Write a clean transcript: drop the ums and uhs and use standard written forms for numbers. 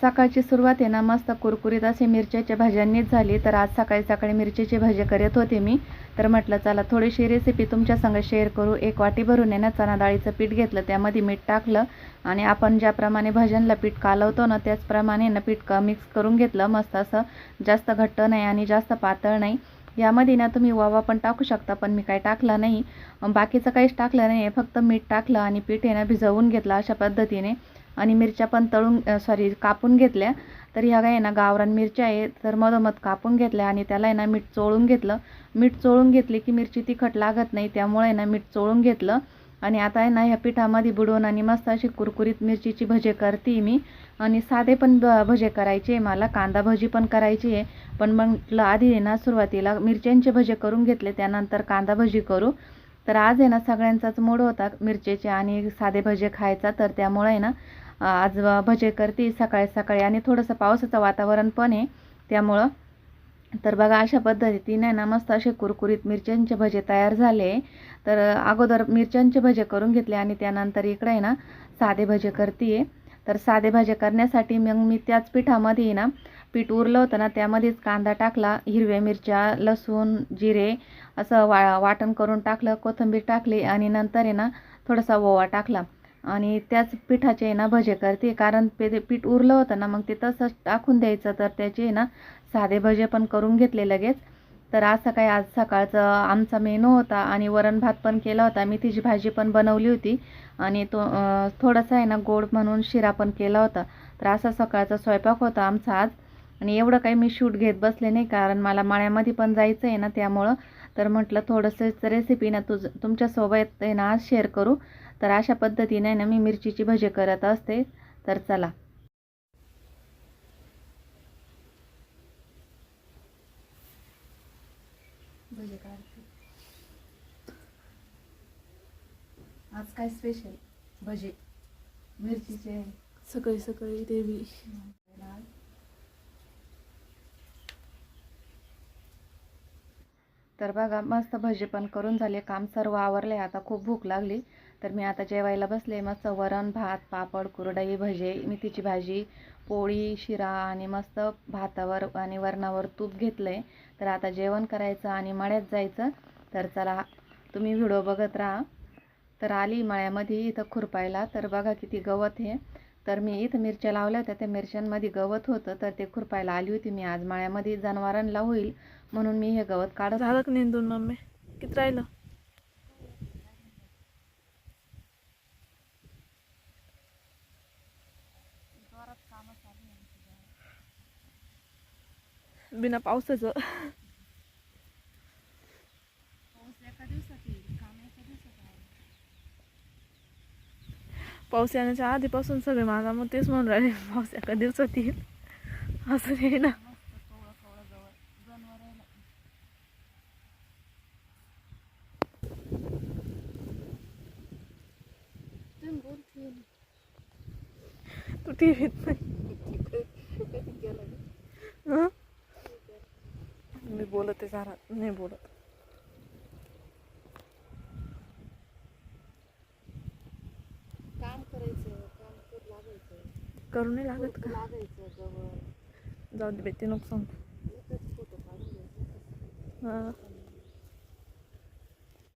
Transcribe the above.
सकाळची सुरुवात आहे ना मस्त कुरकुरीत असे मिरच्याच्या भाज्यांनीच झाली. तर आज सकाळी सकाळी मिरचीची भाजी करत होते मी. तर म्हटलं चला थोडीशी रेसिपी तुमच्या संग शेअर करू. 1 वाटी भरून आहे ना चणा डाळीचं पीठ घेतलं, त्यामध्ये मीठ टाकलं आणि आपण ज्याप्रमाणे भाज्यांना पीठ कालवतो ना त्याचप्रमाणे ना पीठ मिक्स करून घेतलं. मस्त असं जास्त घट्ट नाही आणि जास्त पातळ नाही. यामध्ये ना तुम्ही ओवा पण टाकू शकता, पण मी काही टाकला नाही. बाकीचं काहीच टाकलं नाही, फक्त मीठ टाकलं आणि पीठ आहे ना भिजवून घेतलं अशा पद्धतीने. आणि मिरच्या पण कापून घेतल्या. तर ह्या काय ना गावरान मिरच्या आहे, तर मधोमध कापून घेतल्या आणि त्याला आहे ना मीठ चोळून घेतलं. मीठ चोळून घेतली की मिरची तिखट लागत नाही, त्यामुळे ना मीठ चोळून घेतलं. आणि आता आहे ना ह्या पिठामध्ये बुडवून आणि मस्त अशी कुरकुरीत मिरचीची भजे करते मी. आणि साधे पण भजे करायचे आहे मला, कांदा भजी पण करायची आहे. पण म्हटलं आधी आहे ना सुरुवातीला मिरच्यांचे भजे करून घेतले, त्यानंतर कांदा भजी करू. तर आज आहे ना सगळ्यांचाच मूड होता मिरचीचे आणि साधे भजे खायचा, तर त्यामुळे आहे ना आज भजे करते सकाळी सकाळी. आणि थोडंसं पावसाचं वातावरण पण आहे त्यामुळं. तर बघा अशा पद्धतीने ना मस्त असे कुरकुरीत मिरच्यांचे भजे तयार झाले. तर अगोदर मिरच्यांचे भजे करून घेतले आणि त्यानंतर इकडे आहे ना साधे भजे करते. तर साधे भजे करण्यासाठी मग मी त्याच पिठामध्ये ना पीठ उरलं होतं ना त्यामध्येच कांदा टाकला, हिरव्या मिरच्या, लसूण, जिरे असं वाटण करून टाकलं, कोथिंबीर टाकली आणि नंतर आहे ना थोडासा ओवा टाकला. आणि त्याच पिठाचे ना भजे करते, कारण ते पीठ उरलं होतं ना मग ते तसंच टाकून द्यायचं. तर त्याचे ना साधे भजे पण करून घेतले लगेच. तर असं काही आज सकाळचं आमचा मेनू होता. आणि वरण भात पण केला होता, मेथीची भाजी पण बनवली होती आणि थोडासा आहे ना गोड म्हणून शिरा पण केला होता. तर असा सकाळचा स्वयंपाक होता आमचा आज. आणि एवढं काही मी शूट घेत बसले नाही, कारण मला मळ्यामध्ये पण जायचं आहे ना त्यामुळं. तर म्हटलं थोडंसं रेसिपी ना तुमच्यासोबत आहे ना आज शेअर करू. तर अशा पद्धतीने ना मी मिरचीची भजी करत असते. तर चला भजी काढते. आज काय स्पेशल भजी मिरचीचे सकाळी सकाळी देवी. तर बघा मस्त भजी पण करून झाले, काम सर्व आवरले. आता खूप भूक लागली, तर मी आता जेवायला बसले. मस्त वरण भात, पापड, कुरडई, भजे, मेथीची भाजी, पोळी, शिरा आणि मस्त भातावर आणि वरणावर तूप घेतलंय. तर आता जेवण करायचं आणि मळ्यात जायचं. तर चला तुम्ही व्हिडिओ बघत राहा. तर आली मळ्यामध्ये इथं खुरपायला. तर बघा किती गवत आहे. तर मी इथं मिरच्या लावल्या होत्या, त्या मिरच्यांमध्ये गवत होतं, तर ते खुरपायला आली होती मी आज मळ्यामध्ये. जनावरांना होईल म्हणून मी हे गवत काढत. झालं का नेंदून मम्मी? किती राहिलं? बिना पावसाचं पाऊस येण्याच्या आधीपासून सगळे मला मग तेच म्हणून राहिले, पाऊस एका दिवसात येईल असं नाही ना. तू टीव्हीत नाही. मी बोलते जरा, नाही बोलत. काम करायचं, काम खूप लागायचं, करू नाही लागत का? लागायचं जवळ. जाऊ दे बेटी नुकसान. फोटो काढून हां